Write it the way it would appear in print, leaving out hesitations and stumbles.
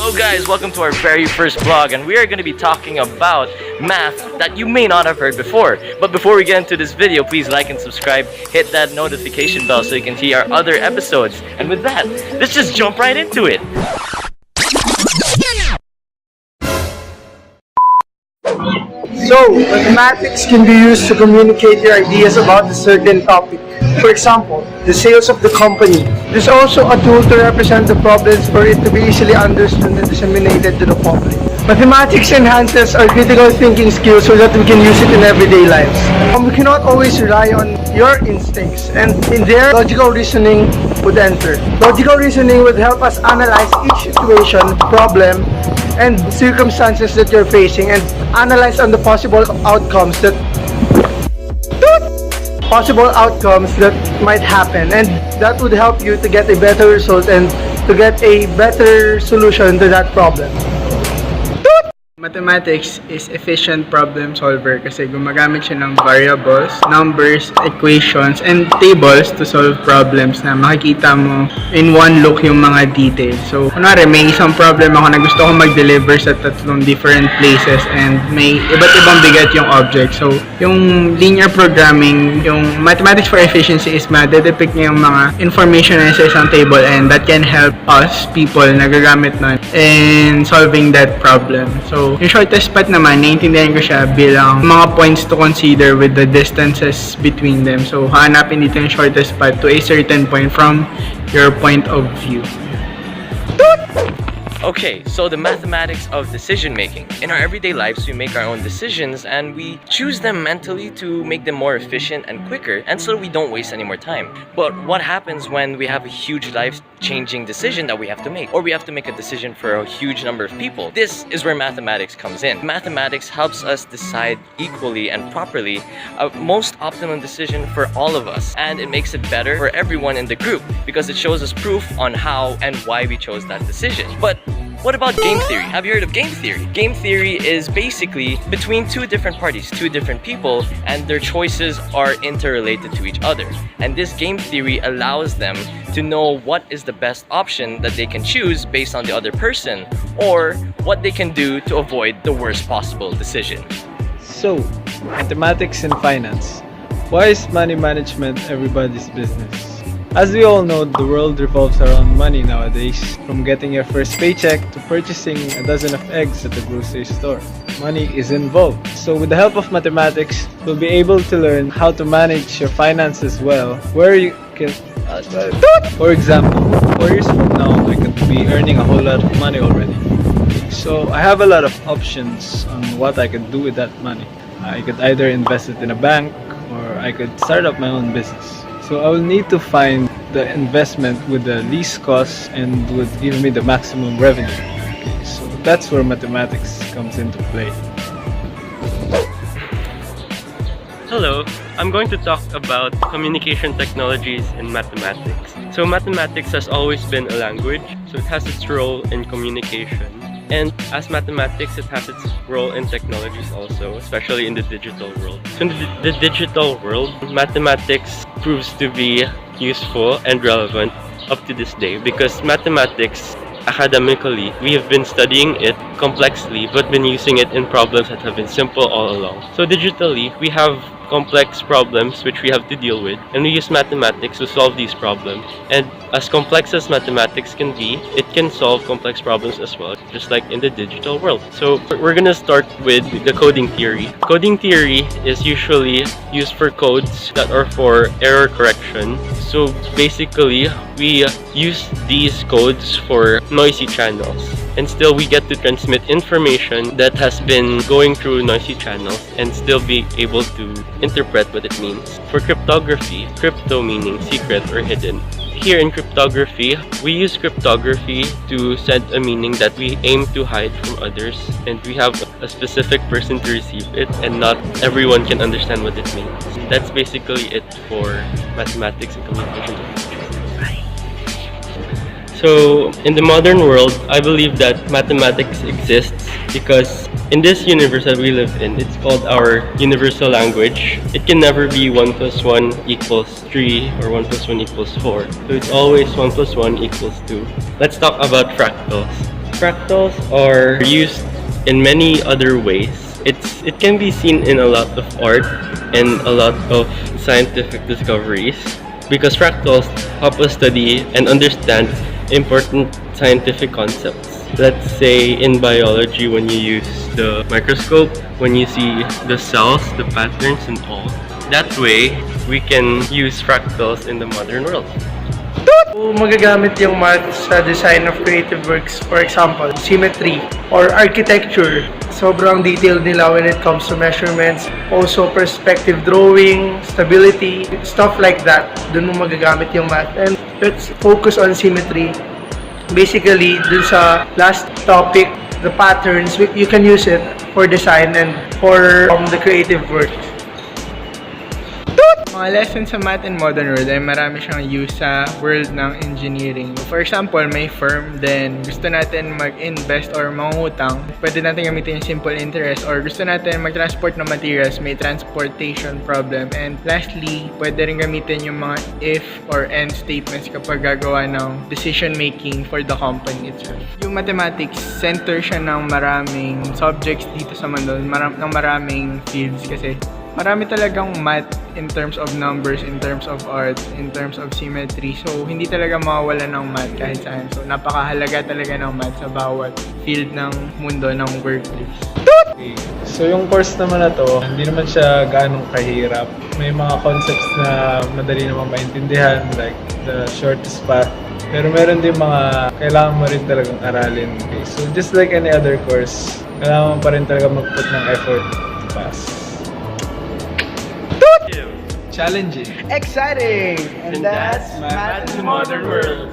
Hello guys, welcome to our very first vlog, and we are going to be talking about math that you may not have heard before. But before we get into this video, please like and subscribe, hit that notification bell so you can see our other episodes. And with that, let's just jump right into it. So, mathematics can be used to communicate your ideas about a certain topic. For example, the sales of the company. There's also a tool to represent the problems for it to be easily understood and disseminated to the public. Mathematics enhances our critical thinking skills so that we can use it in everyday lives. We cannot always rely on your instincts, and in there, logical reasoning would enter. Logical reasoning would help us analyze each situation, problem, and circumstances that you're facing, and analyze on the possible outcomes that might happen, and that would help you to get a better result and to get a better solution to that problem. Mathematics is efficient problem solver kasi gumagamit siya ng variables, numbers, equations, and tables to solve problems na makikita mo in one look yung mga details. So, kunwari may isang problem ako na gusto ko mag-deliver sa tatlong different places and may iba't ibang bigat yung object. So, yung linear programming, yung mathematics for efficiency is ma-depict niya yung mga information na sa isang table, and that can help us, people, na gagamit nun in solving that problem. So, yung shortest path naman, naiintindihan ko siya bilang mga points to consider with the distances between them. So, hanapin dito yung shortest path to a certain point from your point of view. Okay, so the mathematics of decision making. In our everyday lives, we make our own decisions and we choose them mentally to make them more efficient and quicker, and so we don't waste any more time. But what happens when we have a huge life-changing decision that we have to make, or we have to make a decision for a huge number of people? This is where mathematics comes in. Mathematics helps us decide equally and properly a most optimum decision for all of us, and it makes it better for everyone in the group because it shows us proof on how and why we chose that decision. But what about game theory? Have you heard of game theory? Game theory is basically between two different parties, two different people, and their choices are interrelated to each other. And this game theory allows them to know what is the best option that they can choose based on the other person, or what they can do to avoid the worst possible decision. So, mathematics and finance. Why is money management everybody's business? As we all know, the world revolves around money nowadays. From getting your first paycheck to purchasing a dozen of eggs at the grocery store, money is involved. So with the help of mathematics, you'll be able to learn how to manage your finances well, where you can... For example, 4 years from now, I could be earning a whole lot of money already. So I have a lot of options on what I could do with that money. I could either invest it in a bank, or I could start up my own business. So I will need to find the investment with the least cost and would give me the maximum revenue. So that's where mathematics comes into play. Hello, I'm going to talk about communication technologies in mathematics. So mathematics has always been a language, so it has its role in communication. And as mathematics, it has its role in technologies also, especially in the digital world. So in the digital world, mathematics proves to be useful and relevant up to this day, because mathematics, academically, we have been studying it complexly but been using it in problems that have been simple all along. So digitally, we have complex problems which we have to deal with, and we use mathematics to solve these problems. And as complex as mathematics can be, it can solve complex problems as well, just like in the digital world. So we're gonna start with the coding theory. Coding theory is usually used for codes that are for error correction. So basically, we use these codes for noisy channels, and still we get to transmit information that has been going through noisy channels and still be able to interpret what it means. For cryptography, crypto meaning secret or hidden. Here in cryptography, we use cryptography to send a meaning that we aim to hide from others, and we have a specific person to receive it, and not everyone can understand what it means. That's basically it for mathematics and communication technologies. So in the modern world, I believe that mathematics exists because in this universe that we live in, it's called our universal language. It can never be 1 + 1 = 3 or 1 + 1 = 4. So it's always 1 + 1 = 2. Let's talk about fractals. Fractals are used in many other ways. It can be seen in a lot of art and a lot of scientific discoveries because fractals help us study and understand important scientific concepts. Let's say in biology, when you use the microscope, when you see the cells, the patterns and all. That way, we can use fractals in the modern world. Kung magagamit yung math sa design of creative works, for example, symmetry or architecture, sobrang detailed nila when it comes to measurements, also perspective drawing, stability, stuff like that. Dun mo magagamit yung math. And let's focus on symmetry. Basically, dun sa last topic, the patterns, you can use it for design and for the creative work. Mga lessons sa math and modern world ay marami siyang use sa world ng engineering. For example, may firm, then gusto natin mag-invest or mangutang, pwede natin gamitin yung simple interest, or gusto natin mag-transport ng materials, may transportation problem. And lastly, pwede rin gamitin yung mga if or and statements kapag gagawa ng decision making for the company itself. Yung mathematics, center siya ng maraming subjects dito sa mundo, ng maraming fields kasi marami talagang math in terms of numbers, in terms of arts, in terms of symmetry. So, hindi talaga mawawala ng math kahit saan. So, napakahalaga talaga ng math sa bawat field ng mundo ng workplace. Okay. So yung course naman na to, hindi naman siya ganong kahirap. May mga concepts na madali naman maintindihan, like the shortest path. Pero meron din mga kailangan mo rin talagang aralin. Okay. So just like any other course, kailangan mo pa rin talaga mag-put ng effort to pass. Challenging. Exciting! And that's Math in the Modern World.